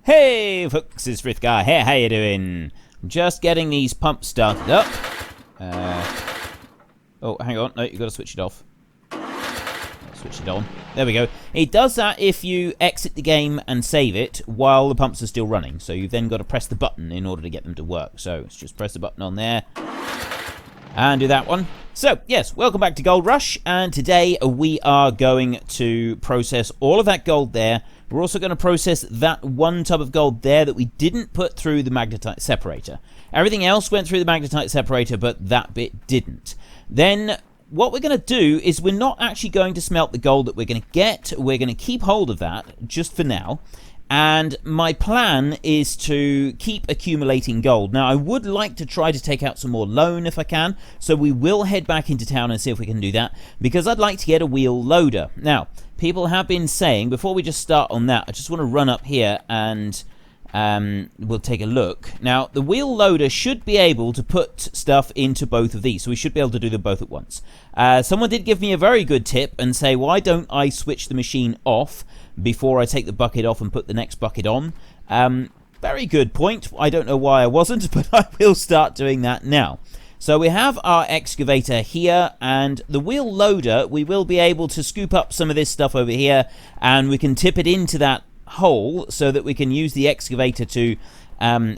Hey folks, it's Frithgar here, how you doing? I'm just getting these pumps started up. Oh, hang on, no, you've got to switch it off. Switch it on. There we go. It does that if you exit the game and save it while the pumps are still running. So you've then got to press the button in order to get them to work. So let's just press the button on there and do that one. So, yes, welcome back to Gold Rush, and today we are going to process all of that gold there. We're also going to process that one tub of gold there that we didn't put through the magnetite separator. Everything else went through the magnetite separator, but that bit didn't. Then what we're going to do is we're not actually going to smelt the gold that we're going to get. We're going to keep hold of that just for now. And my plan is to keep accumulating gold. Now, I would like to try to take out some more loan if I can. So we will head back into town and see if we can do that, because I'd like to get a wheel loader. Now, people have been saying, before we just start on that, I just want to run up here and we'll take a look. Now, the wheel loader should be able to put stuff into both of these, so we should be able to do them both at once. Someone did give me a very good tip and say, why don't I switch the machine off before I take the bucket off and put the next bucket on? Very good point. I don't know why I wasn't, but I will start doing that now. So we have our excavator here, and the wheel loader, we will be able to scoop up some of this stuff over here, and we can tip it into that hole so that we can use the excavator to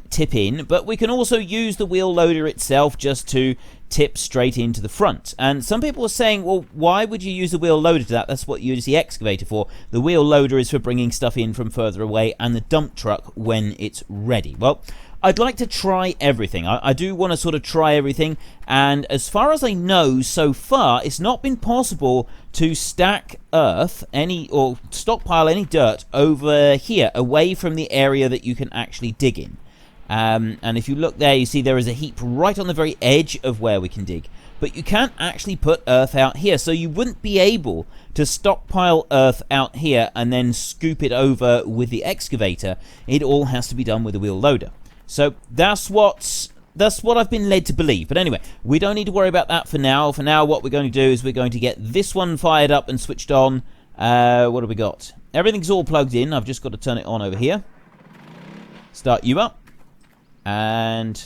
tip in, but we can also use the wheel loader itself just to tip straight into the front. And some people are saying, well, why would you use the wheel loader to that? That's what you use the excavator for. The wheel loader is for bringing stuff in from further away, and the dump truck when it's ready. Well, I'd like to try everything. I do want to sort of try everything, and as far as I know so far, it's not been possible to stack earth or stockpile any dirt over here away from the area that you can actually dig in. And if you look there, you see there is a heap right on the very edge of where we can dig, but you can't actually put earth out here, so you wouldn't be able to stockpile earth out here and then scoop it over with the excavator. It all has to be done with the wheel loader. So that's what I've been led to believe. But anyway, we don't need to worry about that for now. For now, what we're going to do is we're going to get this one fired up and switched on. What have we got? Everything's all plugged in. I've just got to turn it on over here. Start you up. And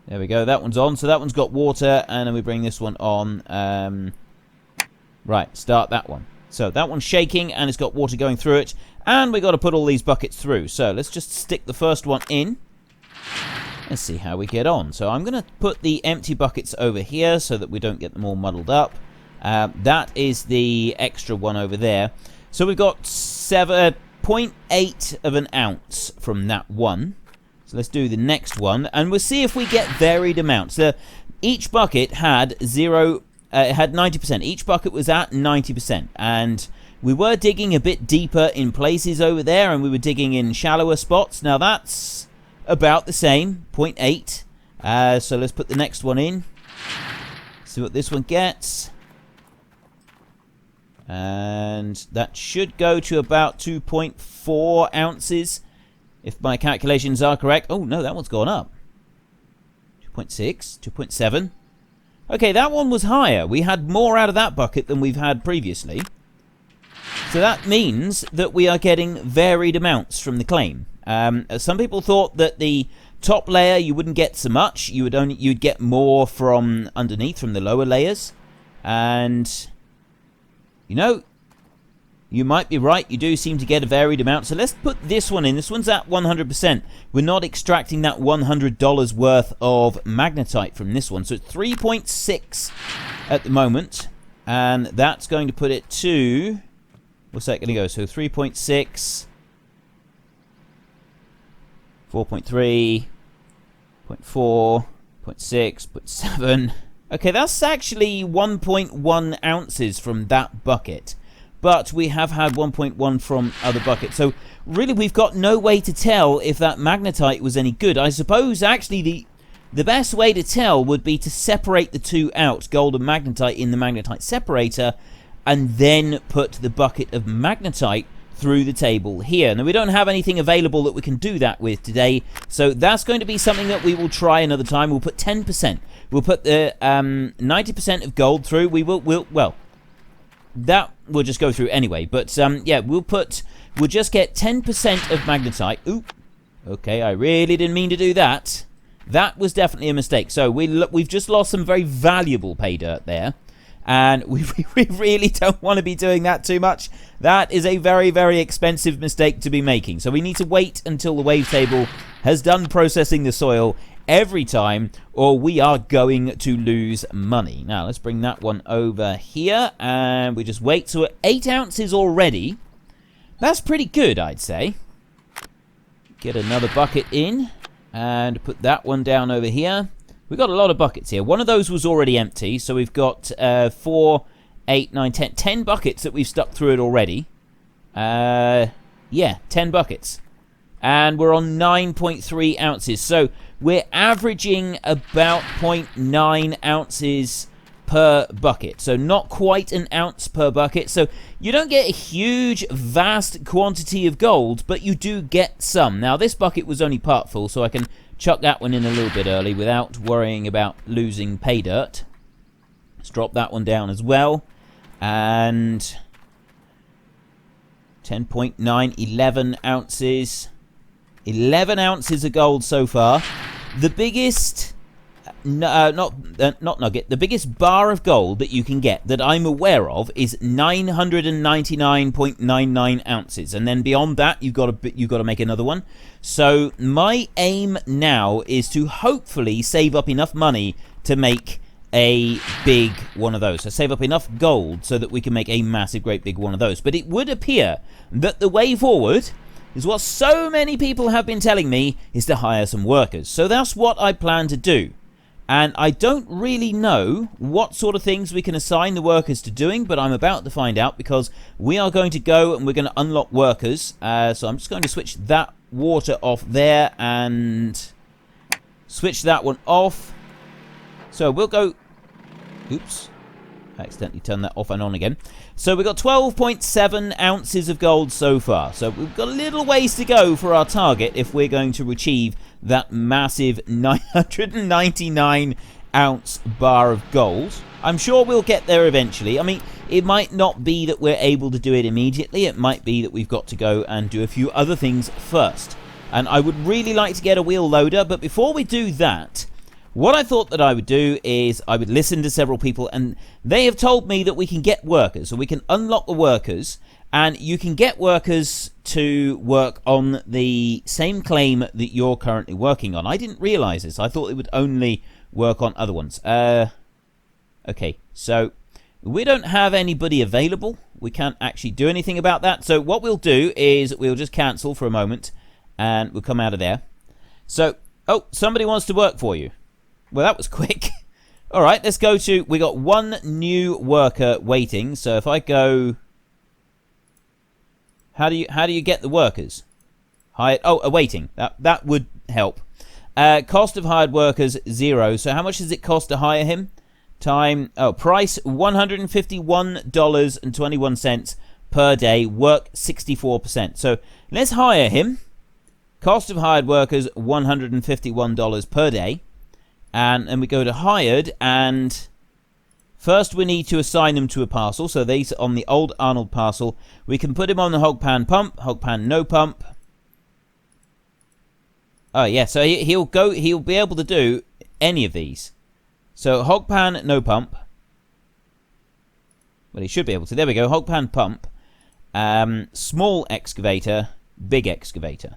there we go. That one's on. So that one's got water. And then we bring this one on. Right, start that one. So that one's shaking and it's got water going through it. And we've got to put all these buckets through. So let's just stick the first one in. Let's see how we get on. So I'm going to put the empty buckets over here so that we don't get them all muddled up. That is the extra one over there. So we've got 0.8 of an ounce from that one. So let's do the next one. And we'll see if we get varied amounts. Each bucket had 90%. Each bucket was at 90%. And we were digging a bit deeper in places over there, and we were digging in shallower spots. Now that's about the same, 0.8. So let's put the next one in. See what this one gets. And that should go to about 2.4 ounces, if my calculations are correct. Oh, no, that one's gone up. 2.6, 2.7. Okay, that one was higher. We had more out of that bucket than we've had previously. So that means that we are getting varied amounts from the claim. Some people thought that the top layer you wouldn't get so much. You'd get more from underneath, from the lower layers. And you know, you might be right. You do seem to get a varied amount. So let's put this one in. This one's at 100%. We're not extracting that $100 worth of magnetite from this one. So it's 3.6 at the moment. And that's going to put it to... What's that going to go? So 3.6, 4.3, 0.4, 0.6, 0.7. Okay, that's actually 1.1 ounces from that bucket. But we have had 1.1 from other buckets. So really we've got no way to tell if that magnetite was any good. I suppose actually the best way to tell would be to separate the two out, gold and magnetite, in the magnetite separator, and then put the bucket of magnetite through the table here. Now, we don't have anything available that we can do that with today, so that's going to be something that we will try another time. We'll put 10%. We'll put the 90% of gold through. We'll that we'll just go through anyway. But yeah, we'll just get 10% of magnetite. Ooh, okay, I really didn't mean to do that. That was definitely a mistake. So we've just lost some very valuable pay dirt there. And we really don't want to be doing that too much. That is a very, very expensive mistake to be making. So we need to wait until the wavetable has done processing the soil every time, or we are going to lose money. Now, let's bring that one over here, and we just wait. So we're 8 ounces already. That's pretty good, I'd say. Get another bucket in, and put that one down over here. We've got a lot of buckets here. One of those was already empty, so we've got 4, 8, 9, 10. 10 buckets that we've stuck through it already. Yeah, 10 buckets. And we're on 9.3 ounces. So we're averaging about 0.9 ounces per bucket. So not quite an ounce per bucket. So you don't get a huge, vast quantity of gold, but you do get some. Now, this bucket was only part full, so I can chuck that one in a little bit early without worrying about losing pay dirt. Let's drop that one down as well. And 10.9, 11 ounces. 11 ounces of gold so far. The biggest, not nugget, the biggest bar of gold that you can get that I'm aware of is 999.99 ounces, and then beyond that you've got to make another one. So my aim now is to hopefully save up enough money to make a big one of those. So save up enough gold so that we can make a massive, great big one of those. But it would appear that the way forward is what so many people have been telling me, is to hire some workers. So that's what I plan to do. And I don't really know what sort of things we can assign the workers to doing, but I'm about to find out, because we are going to go and we're going to unlock workers. So I'm just going to switch that water off there and switch that one off. So we'll go... Oops. I accidentally turned that off and on again. So we've got 12.7 ounces of gold so far. So we've got a little ways to go for our target if we're going to achieve that massive 999 ounce bar of gold. I'm sure we'll get there eventually. I mean, it might not be that we're able to do it immediately. It might be that we've got to go and do a few other things first. And I would really like to get a wheel loader, but before we do that, what I thought that I would do is I would listen to several people, and they have told me that we can get workers, so we can unlock the workers, and you can get workers to work on the same claim that you're currently working on. I didn't realize this. I thought it would only work on other ones. Okay, so we don't have anybody available. We can't actually do anything about that. So what we'll do is we'll just cancel for a moment, and we'll come out of there. So, oh, somebody wants to work for you. Well, that was quick. All right, let's go to... We got one new worker waiting. So if I go... How do you get the workers? Hired... Oh, awaiting. That would help. Cost of hired workers, 0. So how much does it cost to hire him? Time... Oh, price, $151.21 per day. Work, 64%. So let's hire him. Cost of hired workers, $151 per day. And then we go to hired, and first we need to assign them to a parcel. So these on the old Arnold parcel. We can put him on the hog pan pump, hog pan no pump. Oh yeah, so he'll be able to do any of these. So hog pan no pump. Well, he should be able to. There we go, hog pan pump. Small excavator, big excavator.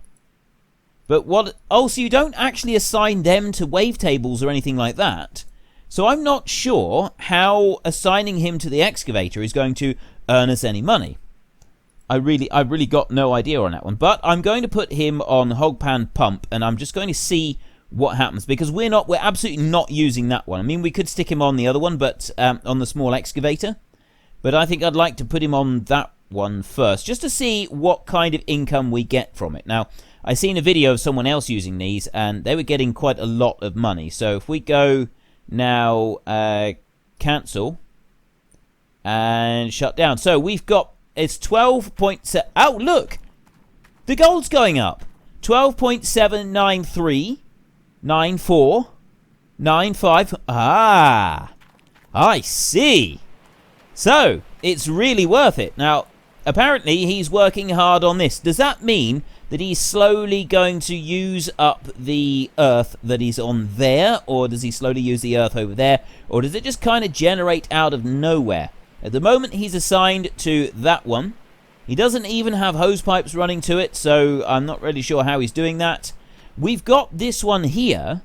But what... Oh, so you don't actually assign them to wavetables or anything like that. So I'm not sure how assigning him to the excavator is going to earn us any money. I really got no idea on that one. But I'm going to put him on hog pan pump, and I'm just going to see what happens, because we're absolutely not using that one. I mean, we could stick him on the other one, but on the small excavator. But I think I'd like to put him on that one first, just to see what kind of income we get from it. Now, I seen a video of someone else using these, and they were getting quite a lot of money. So if we go now, cancel, and shut down. So we've got, it's 12.7. Oh, look! The gold's going up. 12.793, 94, 95. Ah! I see. So, it's really worth it. Now, apparently he's working hard on this. Does that mean that he's slowly going to use up the earth that is on there? Or does he slowly use the earth over there? Or does it just kind of generate out of nowhere? At the moment, he's assigned to that one. He doesn't even have hose pipes running to it, so I'm not really sure how he's doing that. We've got this one here,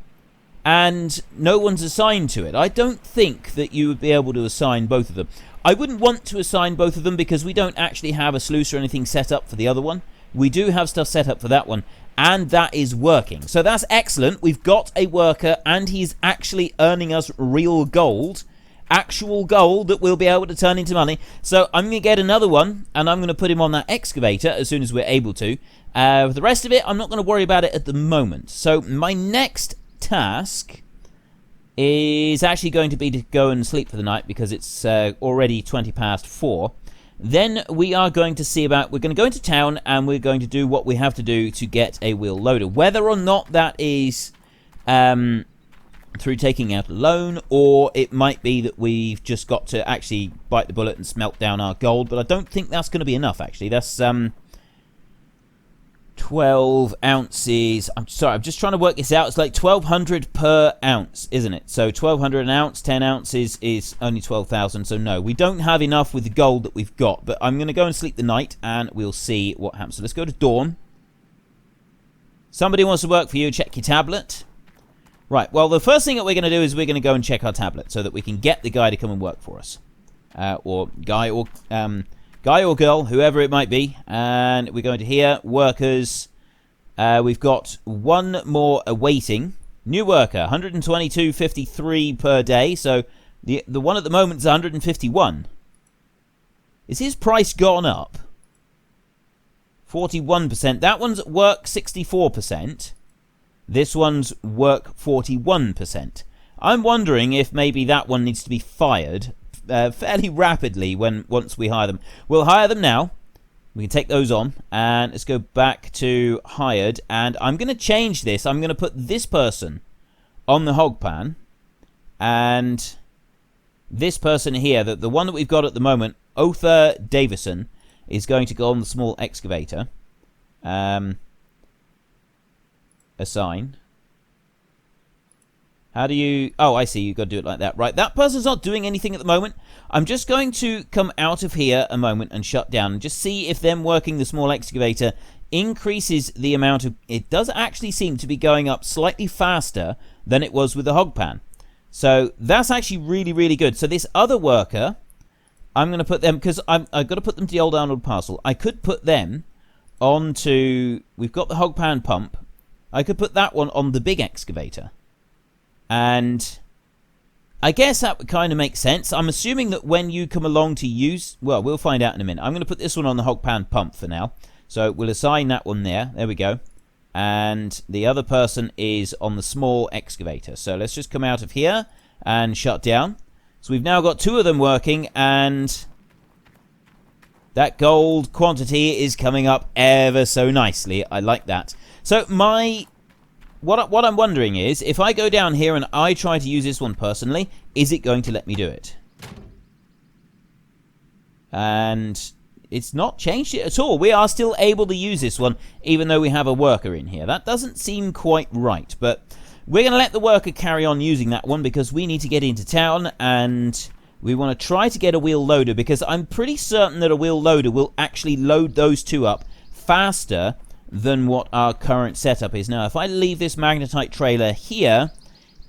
and no one's assigned to it. I don't think that you would be able to assign both of them. I wouldn't want to assign both of them because we don't actually have a sluice or anything set up for the other one. We do have stuff set up for that one, and that is working. So that's excellent. We've got a worker, and he's actually earning us real gold. Actual gold that we'll be able to turn into money. So I'm going to get another one, and I'm going to put him on that excavator as soon as we're able to. For the rest of it, I'm not going to worry about it at the moment. So my next task is actually going to be to go and sleep for the night because it's already 20 past 4. Then we are going to see about, we're going to go into town and we're going to do what we have to do to get a wheel loader. Whether or not that is through taking out a loan, or it might be that we've just got to actually bite the bullet and smelt down our gold, but I don't think that's going to be enough, actually. That's 12 ounces. I'm sorry, I'm just trying to work this out. It's like 1,200 per ounce, isn't it? So 1,200 an ounce, 10 ounces is only 12,000. So no, we don't have enough with the gold that we've got, but I'm going to go and sleep the night, and we'll see what happens. So let's go to Dawn. Somebody wants to work for you. Check your tablet. Right, well, the first thing that we're going to do is we're going to go and check our tablet so that we can get the guy to come and work for us. Or guy or girl, whoever it might be. And we're going to here, workers. We've got one more awaiting. New worker, 122.53 per day. So the one at the moment is 151. Is his price gone up? 41%. That one's at work 64%. This one's work 41%. I'm wondering if maybe that one needs to be fired fairly rapidly once we hire them. We'll hire them now. We can take those on. And let's go back to hired. And I'm going to change this. I'm going to put this person on the hog pan. And this person here, the one that we've got at the moment, Otha Davison, is going to go on the small excavator. Assign. How do you... Oh, I see. You've got to do it like that. Right, that person's not doing anything at the moment. I'm just going to come out of here a moment and shut down and just see if them working the small excavator increases the amount of... It does actually seem to be going up slightly faster than it was with the hog pan. So that's actually really, really good. So this other worker, I'm going to put them... Because I've got to put them to the old Arnold parcel. I could put them onto... We've got the hog pan pump. I could put that one on the big excavator. And I guess that would kind of make sense. I'm assuming that when you come along to use... Well, we'll find out in a minute. I'm going to put this one on the hog pan pump for now. So we'll assign that one there. There we go. And the other person is on the small excavator. So let's just come out of here and shut down. So we've now got two of them working, and that gold quantity is coming up ever so nicely. I like that. So what I'm wondering is, if I go down here and I try to use this one personally, is it going to let me do it? And it's not changed it at all. We are still able to use this one, even though we have a worker in here. That doesn't seem quite right, but we're going to let the worker carry on using that one because we need to get into town, and we want to try to get a wheel loader, because I'm pretty certain that a wheel loader will actually load those two up faster than what our current setup is. Now, if I leave this magnetite trailer here,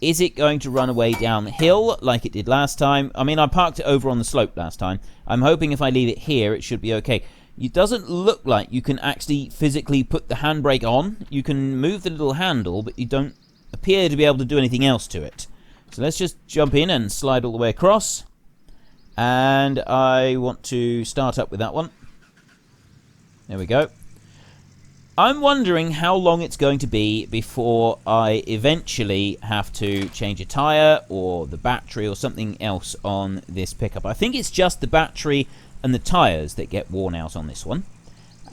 is it going to run away down the hill like it did last time? I mean, I parked it over on the slope last time. I'm hoping if I leave it here, it should be okay. It doesn't look like you can actually physically put the handbrake on. You can move the little handle, but you don't appear to be able to do anything else to it. So let's just jump in and slide all the way across. And I want to start up with that one. There we go. I'm wondering how long it's going to be before I eventually have to change a tyre or the battery or something else on this pickup. I think it's just the battery and the tyres that get worn out on this one.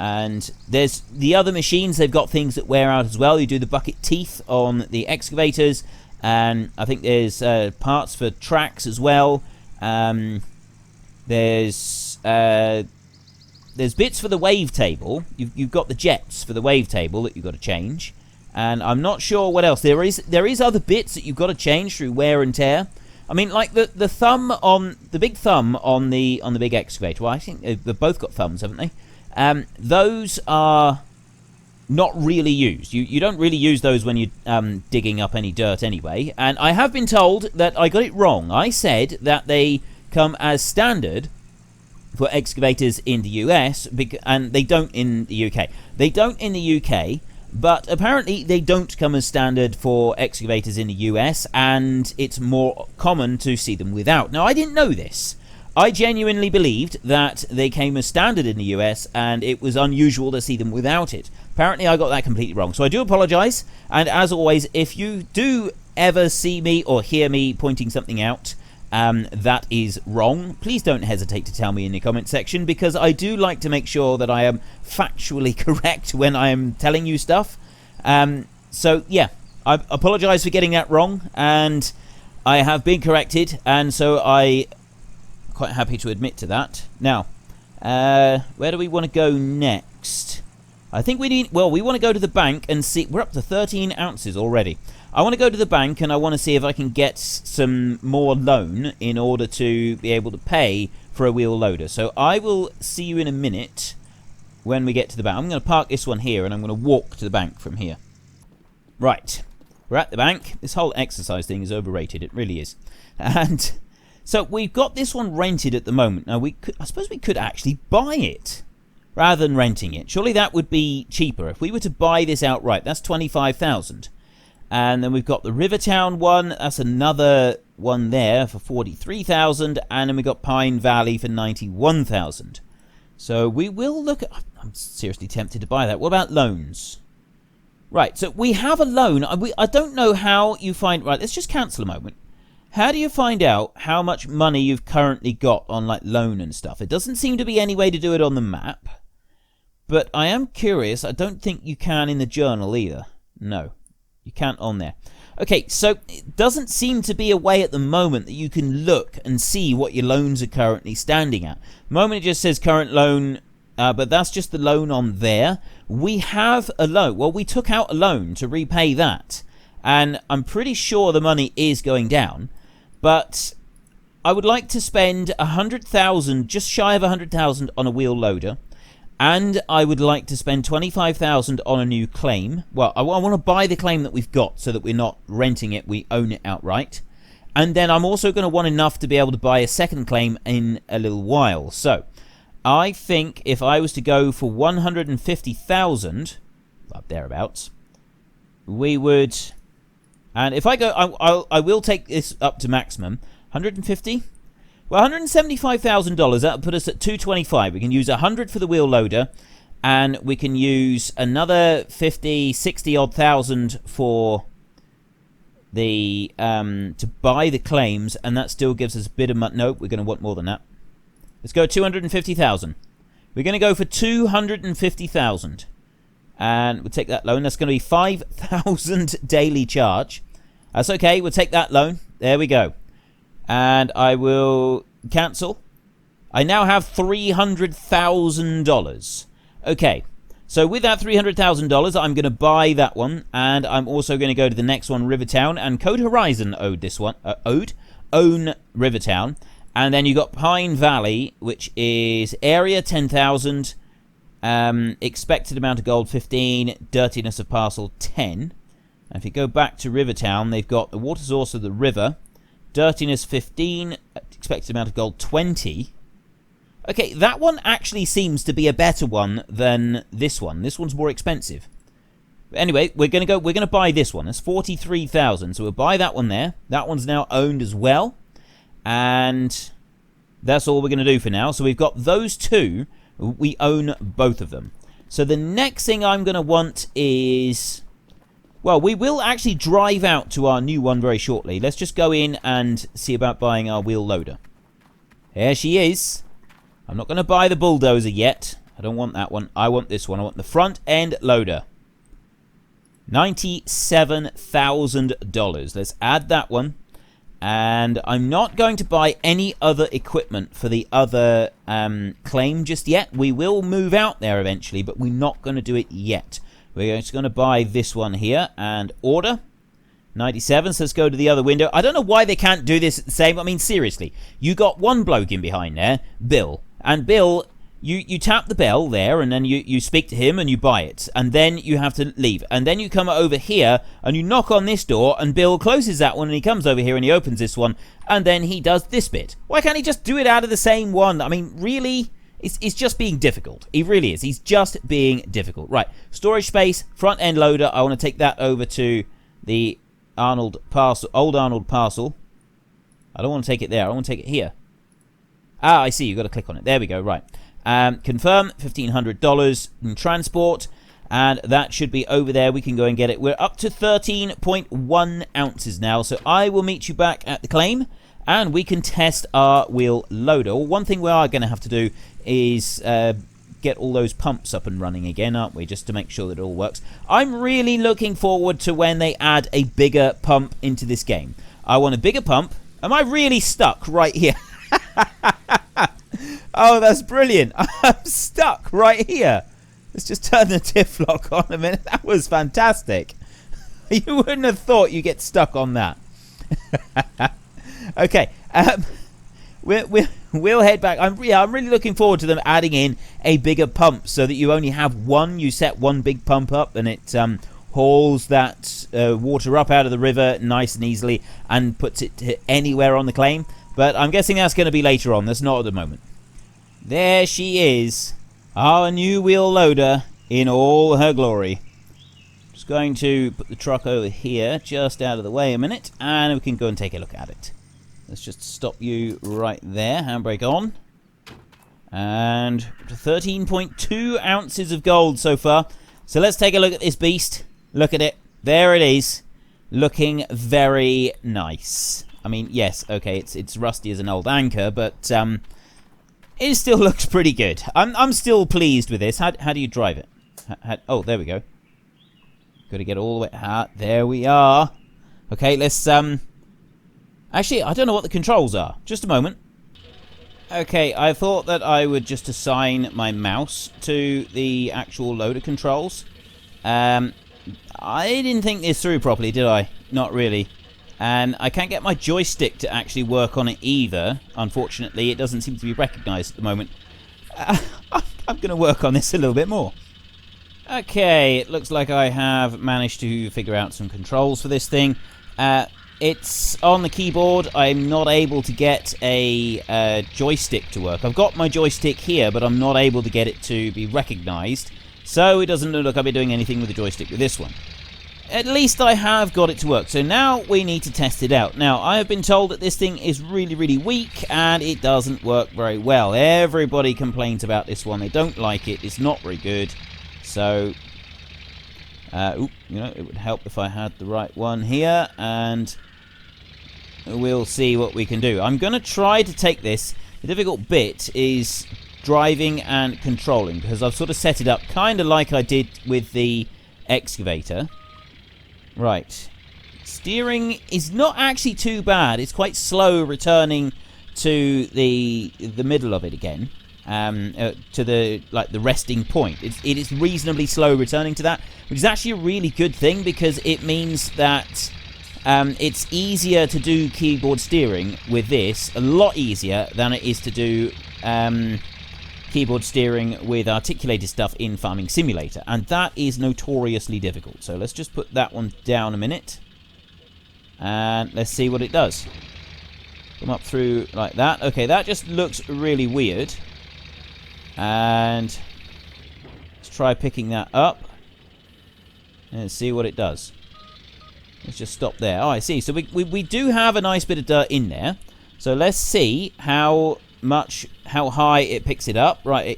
And there's the other machines, they've got things that wear out as well. You do the bucket teeth on the excavators, and I think there's parts for tracks as well. There's bits for the wave table. You've got the jets for the wave table that you've got to change. And I'm not sure what else. There is other bits that you've got to change through wear and tear. I mean, like the big thumb on the big excavator. Well, I think they've both got thumbs, haven't they? Those are not really used. You don't really use those when you're digging up any dirt anyway. And I have been told that I got it wrong. I said that they come as standard for excavators in the US, and they don't in the UK. They don't in the UK, but apparently they don't come as standard for excavators in the US, and it's more common to see them without. Now, I didn't know this. I genuinely believed that they came as standard in the US, and it was unusual to see them without it. Apparently, I got that completely wrong. So I do apologize, and as always, if you do ever see me or hear me pointing something out that is wrong, please don't hesitate to tell me in the comment section, because I do like to make sure that I am factually correct when I am telling you stuff. So, yeah, I apologize for getting that wrong, and I have been corrected, and so I quite happy to admit to that. Now, where do we want to go next? I think we want to go to the bank and see. We're up to 13 ounces already. I want to go to the bank and I want to see if I can get some more loan in order to be able to pay for a wheel loader. So I will see you in a minute when we get to the bank. I'm going to park this one here and I'm going to walk to the bank from here. Right, we're at the bank. This whole exercise thing is overrated. It really is. And so we've got this one rented at the moment. Now, I suppose we could actually buy it rather than renting it. Surely that would be cheaper. If we were to buy this outright, that's 25,000. And then we've got the Rivertown one. That's another one there for 43,000. And then we've got Pine Valley for 91,000. So we will look at... I'm seriously tempted to buy that. What about loans? Right, so we have a loan. I don't know how you find... Right, let's just cancel a moment. How do you find out how much money you've currently got on, like, loan and stuff? It doesn't seem to be any way to do it on the map. But I am curious. I don't think you can in the journal either. No, you can't on there. Okay, so it doesn't seem to be a way at the moment that you can look and see what your loans are currently standing at. The moment it just says current loan, but that's just the loan on there. We have a loan. Well, we took out a loan to repay that. And I'm pretty sure the money is going down. But I would like to spend 100,000, just shy of 100,000 on a wheel loader. And I would like to spend 25,000 on a new claim. Well, I want to buy the claim that we've got so that we're not renting it, we own it outright. And then I'm also going to want enough to be able to buy a second claim in a little while. So, I think if I was to go for 150,000, up thereabouts, we would... And if I go, I will take this up to maximum. 150? Well, $175,000, that'll put us at 225. We can use 100 for the wheel loader, and we can use another 50, 60 odd thousand for the to buy the claims, and that still gives us a bit of money. No, we're going to want more than that. Let's go 250,000. We're going to go for 250,000, and we'll take that loan. That's going to be 5,000 daily charge. That's okay. We'll take that loan. There we go. And I will cancel. I now have $300,000. Okay, so with that $300,000, I'm going to buy that one, and I'm also going to go to the next one, Rivertown, and Code Horizon own Rivertown, and then you got Pine Valley, which is area 10,000, expected amount of gold 15, dirtiness of parcel 10. And if you go back to Rivertown, they've got the water source of the river. Dirtiness 15, expected amount of gold 20. Okay, that one actually seems to be a better one than this one. This one's more expensive. But anyway, we're gonna buy this one. That's 43,000. So we'll buy that one there. That one's now owned as well. And that's all we're gonna do for now. So we've got those two. We own both of them. So the next thing I'm gonna want is... Well, we will actually drive out to our new one very shortly. Let's just go in and see about buying our wheel loader. There she is. I'm not going to buy the bulldozer yet. I don't want that one. I want this one. I want the front end loader. $97,000. Let's add that one. And I'm not going to buy any other equipment for the other claim just yet. We will move out there eventually, but we're not going to do it yet. We're just going to buy this one here and order. 97, so let's go to the other window. I don't know why they can't do this at the same. I mean, seriously. You got one bloke in behind there, Bill. And Bill, you tap the bell there, and then you speak to him, and you buy it. And then you have to leave. And then you come over here, and you knock on this door, and Bill closes that one, and he comes over here, and he opens this one, and then he does this bit. Why can't he just do it out of the same one? I mean, really? It's just being difficult. He really is. He's just being difficult. Right, storage space, front end loader. I want to take that over to the old Arnold parcel. I don't want to take it there. I want to take it here. Ah, I see. You've got to click on it. There we go. Right. Confirm, $1,500 in transport. And that should be over there. We can go and get it. We're up to 13.1 ounces now. So I will meet you back at the claim. And we can test our wheel loader. One thing we are going to have to do is get all those pumps up and running again, aren't we? Just to make sure that it all works. I'm really looking forward to when they add a bigger pump into this game. I want a bigger pump. Am I really stuck right here? Oh, that's brilliant. I'm stuck right here. Let's just turn the diff lock on a minute. That was fantastic. You wouldn't have thought you get stuck on that. Okay. We'll head back. I'm really looking forward to them adding in a bigger pump so that you only have one. You set one big pump up and it hauls that water up out of the river nice and easily and puts it to anywhere on the claim. But I'm guessing that's going to be later on. That's not at the moment. There she is, our new wheel loader in all her glory. Just going to put the truck over here, just out of the way a minute, and we can go and take a look at it. Let's just stop you right there. Handbrake on. And 13.2 ounces of gold so far. So let's take a look at this beast. Look at it. There it is. Looking very nice. I mean, yes, okay, it's rusty as an old anchor, but it still looks pretty good. I'm still pleased with this. How do you drive it? Oh, there we go. Got to get all the way... there we are. Okay, let's... Actually, I don't know what the controls are. Just a moment. Okay, I thought that I would just assign my mouse to the actual loader controls. I didn't think this through properly, did I? Not really. And I can't get my joystick to actually work on it either. Unfortunately, it doesn't seem to be recognised at the moment. I'm going to work on this a little bit more. Okay, it looks like I have managed to figure out some controls for this thing. It's on the keyboard. I'm not able to get a joystick to work. I've got my joystick here, but I'm not able to get it to be recognised. So it doesn't look like I'll be doing anything with the joystick with this one. At least I have got it to work. So now we need to test it out. Now, I have been told that this thing is really, really weak, and it doesn't work very well. Everybody complains about this one. They don't like it. It's not very good. So... you know, it would help if I had the right one here, and we'll see what we can do. I'm going to try to take this. The difficult bit is driving and controlling, because I've sort of set it up kind of like I did with the excavator. Right. Steering is not actually too bad. It's quite slow returning to the middle of it again. To the resting point. It is reasonably slow returning to that, which is actually a really good thing because it means that it's easier to do keyboard steering with this, a lot easier than it is to do keyboard steering with articulated stuff in Farming Simulator, and that is notoriously difficult. So let's just put that one down a minute, and let's see what it does. Come up through like that. Okay, that just looks really weird. And let's try picking that up and see what it does. Let's just stop there. Oh, I see. So we do have a nice bit of dirt in there. So let's see how high it picks it up. Right,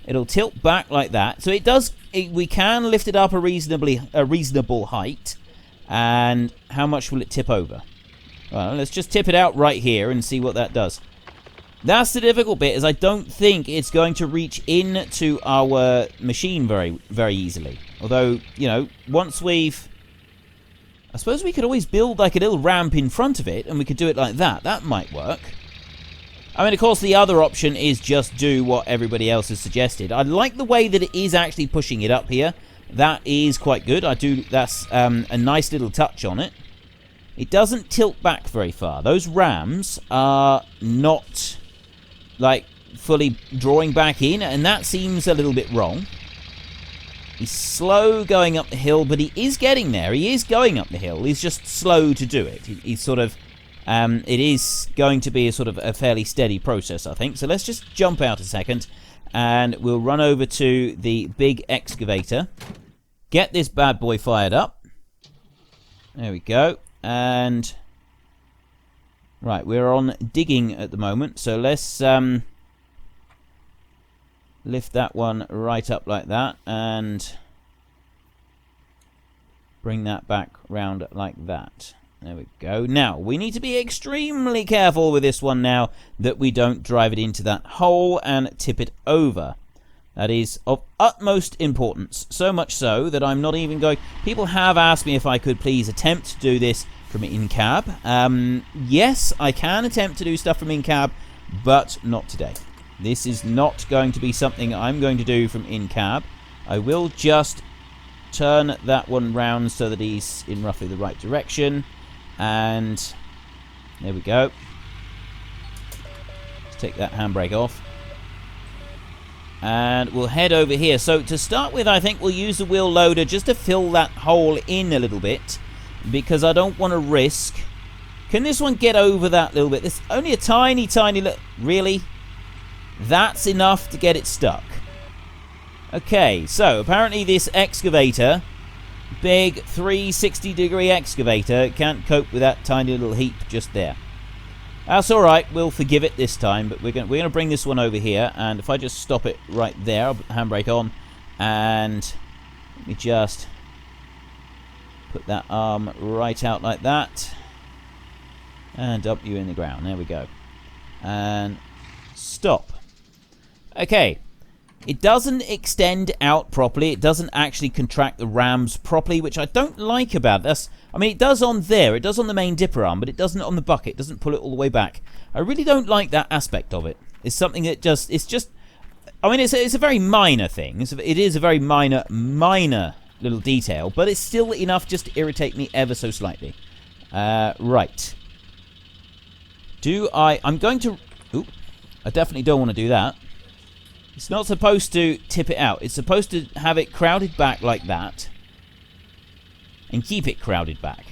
it'll tilt back like that. So it does. We can lift it up a reasonable height. And how much will it tip over? Well, let's just tip it out right here and see what that does. That's the difficult bit, is I don't think it's going to reach into our machine very, very easily. Although, you know, once we've... I suppose we could always build like a little ramp in front of it, and we could do it like that. That might work. I mean, of course, the other option is just do what everybody else has suggested. I like the way that it is actually pushing it up here. That is quite good. That's a nice little touch on it. It doesn't tilt back very far. Those rams are not, like, fully drawing back in, and that seems a little bit wrong. He's slow going up the hill, but he is getting there. He is going up the hill. He's just slow to do it. He's sort of... it is going to be a sort of a fairly steady process, I think. So let's just jump out a second, and we'll run over to the big excavator. Get this bad boy fired up. There we go. And... right, we're on digging at the moment. So let's lift that one right up like that. And bring that back round like that. There we go. Now, we need to be extremely careful with this one now that we don't drive it into that hole and tip it over. That is of utmost importance. So much so that I'm not even going... people have asked me if I could please attempt to do this from in-cab. Yes, I can attempt to do stuff from in-cab, but not today. This is not going to be something I'm going to do from in-cab. I will just turn that one round so that he's in roughly the right direction. And there we go. Let's take that handbrake off. And we'll head over here. So to start with, I think we'll use the wheel loader just to fill that hole in a little bit, because I don't want to risk... can this one get over that little bit? It's only a tiny, tiny... really? That's enough to get it stuck. Okay, so apparently this excavator... big 360-degree excavator can't cope with that tiny little heap just there. That's alright, we'll forgive it this time, but we're going to bring this one over here, and if I just stop it right there, I'll put the handbrake on, and let me just put that arm right out like that, and dump you in the ground. There we go. And stop. Okay. It doesn't extend out properly. It doesn't actually contract the rams properly, which I don't like about this. I mean, it does on there. It does on the main dipper arm, but it doesn't on the bucket. It doesn't pull it all the way back. I really don't like that aspect of it. It's something that just... it's just... I mean, it's a very minor thing. It is a very minor little detail, but it's still enough just to irritate me ever so slightly. Right. I'm going to... oop. I definitely don't want to do that. It's not supposed to tip it out. It's supposed to have it crowded back like that. And keep it crowded back.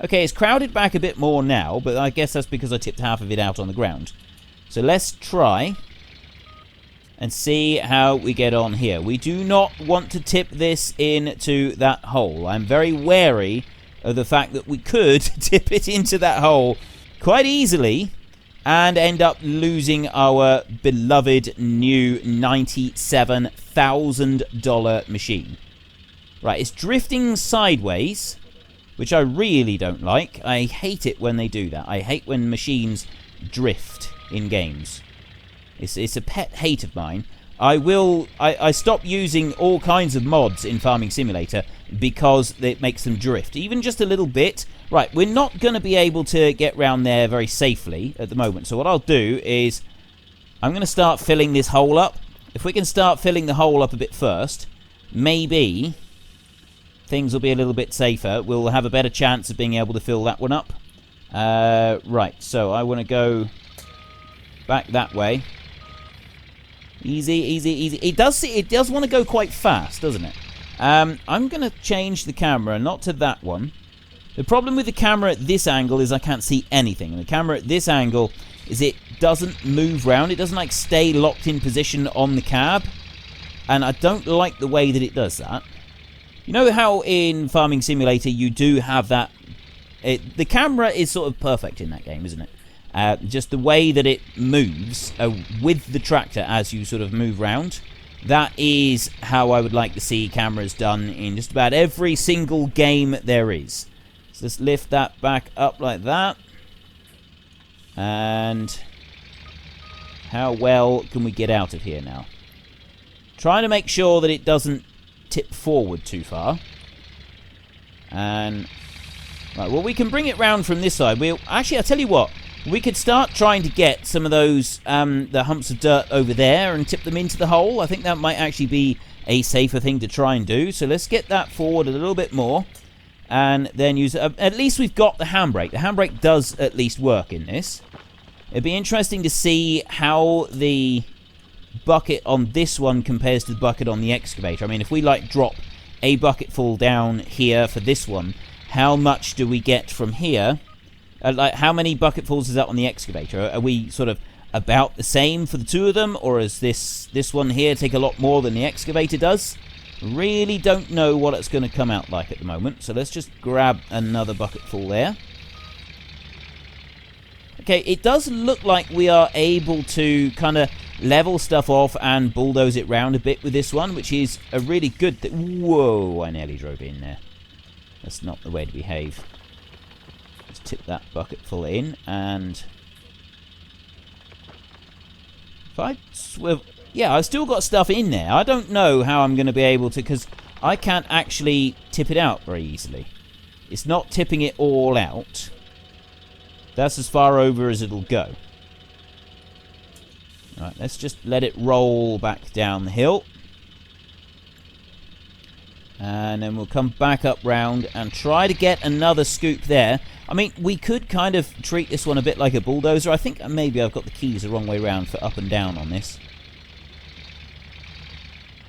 Okay, it's crowded back a bit more now, but I guess that's because I tipped half of it out on the ground. So let's try and see how we get on here. We do not want to tip this into that hole. I'm very wary of the fact that we could tip it into that hole quite easily and end up losing our beloved new $97,000 machine. Right, it's drifting sideways, which I really don't like. I hate it when they do that. I hate when machines drift in games. It's a pet hate of mine. I stop using all kinds of mods in Farming Simulator because it makes them drift, even just a little bit. Right, we're not going to be able to get round there very safely at the moment. So what I'll do is I'm going to start filling this hole up. If we can start filling the hole up a bit first, maybe things will be a little bit safer. We'll have a better chance of being able to fill that one up. Right, so I want to go back that way. Easy, easy, easy. It does want to go quite fast, doesn't it? I'm going to change the camera, not to that one. The problem with the camera at this angle is I can't see anything. And the camera at this angle is it doesn't move round. It doesn't like stay locked in position on the cab. And I don't like the way that it does that. You know how in Farming Simulator you do have that... the camera is sort of perfect in that game, isn't it? Just the way that it moves with the tractor as you sort of move round. That is how I would like to see cameras done in just about every single game there is. So let's lift that back up like that. And how well can we get out of here now? Trying to make sure that it doesn't tip forward too far. And Right, well, we can bring it round from this side. Actually, I'll tell you what. We could start trying to get some of those, the humps of dirt over there and tip them into the hole. I think that might actually be a safer thing to try and do. So let's get that forward a little bit more. And then use... at least we've got the handbrake. The handbrake does at least work in this. It'd be interesting to see how the bucket on this one compares to the bucket on the excavator. I mean, if we, like, drop a bucketful down here for this one, how much do we get from here? Like, how many bucketfuls is that on the excavator? Are we sort of about the same for the two of them? Or is this one here take a lot more than the excavator does? Really don't know what it's going to come out like at the moment. So let's just grab another bucketful there. Okay, it does look like we are able to kind of level stuff off and bulldoze it round a bit with this one, which is a really good thing. Whoa, I nearly drove in there. That's not the way to behave. Let's tip that bucketful in, and if I swivel... Yeah, I've still got stuff in there. I don't know how I'm going to be able to, because I can't actually tip it out very easily. It's not tipping it all out. That's as far over as it'll go. Alright, let's just let it roll back down the hill. And then we'll come back up round and try to get another scoop there. I mean, we could kind of treat this one a bit like a bulldozer. I think maybe I've got the keys the wrong way round for up and down on this.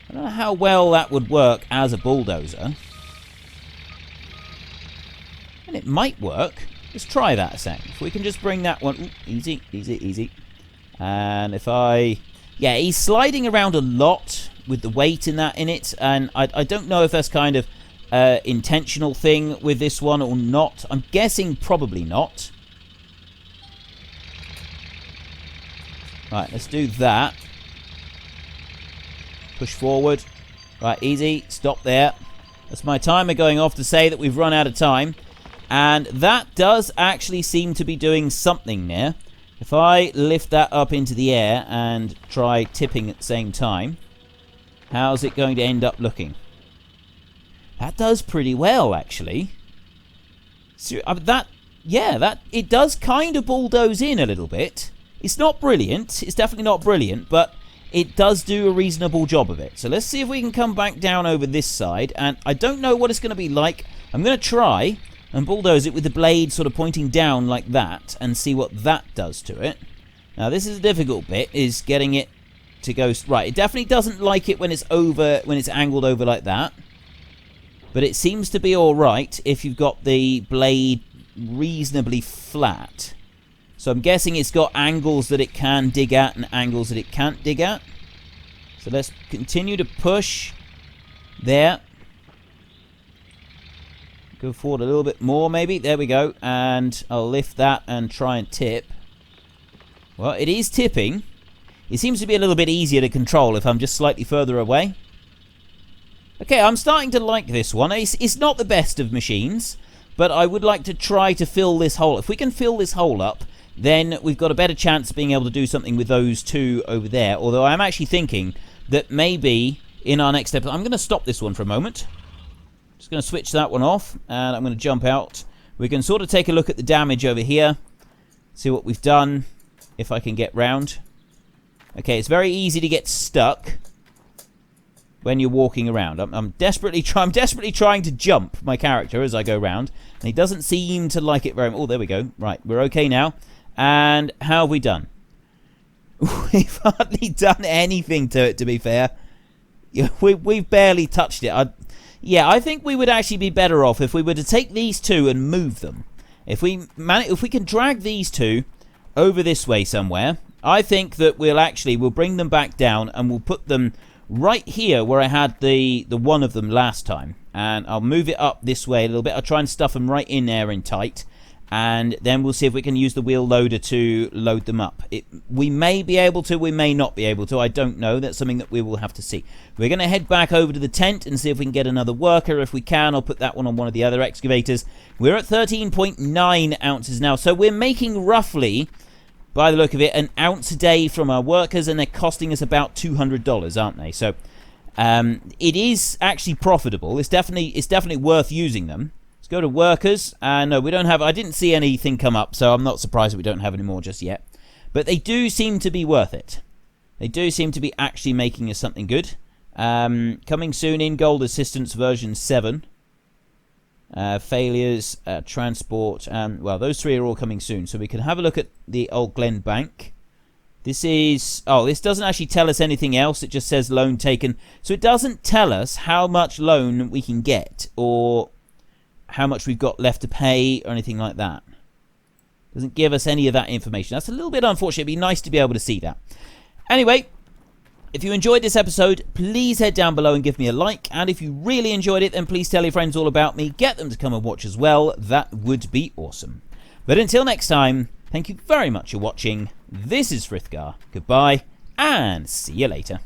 I don't know how well that would work as a bulldozer. And it might work. Let's try that a sec. If we can just bring that one... Ooh, easy, easy, easy. And if I... Yeah, he's sliding around a lot with the weight in it. And I don't know if that's kind of intentional thing with this one or not. I'm guessing probably not. Right, let's do that. Push forward. Right, easy. Stop there. That's my timer going off to say that we've run out of time. And that does actually seem to be doing something there. If I lift that up into the air and try tipping at the same time, how's it going to end up looking? That does pretty well, actually. So, it does kind of bulldoze in a little bit. It's not brilliant. It's definitely not brilliant, but it does do a reasonable job of it. So let's see if we can come back down over this side. And I don't know what it's going to be like. I'm going to try and bulldoze it with the blade sort of pointing down like that and see what that does to it. Now, this is a difficult bit, is getting it to go... Right, it definitely doesn't like it when it's angled over like that. But it seems to be alright if you've got the blade reasonably flat. So I'm guessing it's got angles that it can dig at and angles that it can't dig at. So let's continue to push there. Go forward a little bit more, maybe. There we go. And I'll lift that and try and tip. Well, it is tipping. It seems to be a little bit easier to control if I'm just slightly further away. Okay, I'm starting to like this one. It's not the best of machines, but I would like to try to fill this hole. If we can fill this hole up, then we've got a better chance of being able to do something with those two over there. Although I'm actually thinking that maybe in our next episode... I'm going to stop this one for a moment. Just going to switch that one off, and I'm going to jump out. We can sort of take a look at the damage over here, see what we've done, if I can get round. Okay, it's very easy to get stuck when you're walking around. I'm desperately trying to jump my character as I go round, and he doesn't seem to like it very much. Oh, there we go. Right, we're okay now. And how have we done? We've hardly done anything to it, to be fair. We've barely touched it. I think we would actually be better off if we were to take these two and move them. If we can drag these two over this way somewhere, I think that we'll bring them back down and we'll put them right here where I had the one of them last time. And I'll move it up this way a little bit. I'll try and stuff them right in there and tight. And then we'll see if we can use the wheel loader to load them up. We may be able to, we may not be able to. I don't know. That's something that we will have to see. We're going to head back over to the tent and see if we can get another worker. If we can, I'll put that one on one of the other excavators. We're at 13.9 ounces now. So we're making roughly, by the look of it, an ounce a day from our workers. And they're costing us about $200, aren't they? So it is actually profitable. It's definitely worth using them. Let's go to workers. No, we don't have... I didn't see anything come up, so I'm not surprised that we don't have any more just yet. But they do seem to be worth it. They do seem to be actually making us something good. Coming soon in Gold Assistance version 7. Failures, transport, and well, those 3 are all coming soon. So we can have a look at the old Glen Bank. This is... Oh, this doesn't actually tell us anything else. It just says loan taken. So it doesn't tell us how much loan we can get or how much we've got left to pay or anything like that. Doesn't give us any of that information. That's a little bit unfortunate. It'd be nice to be able to see that. Anyway, if you enjoyed this episode, please head down below and give me a like. And if you really enjoyed it, then please tell your friends all about me. Get them to come and watch as well. That would be awesome. But until next time, thank you very much for watching. This is Frithgar. Goodbye, and see you later.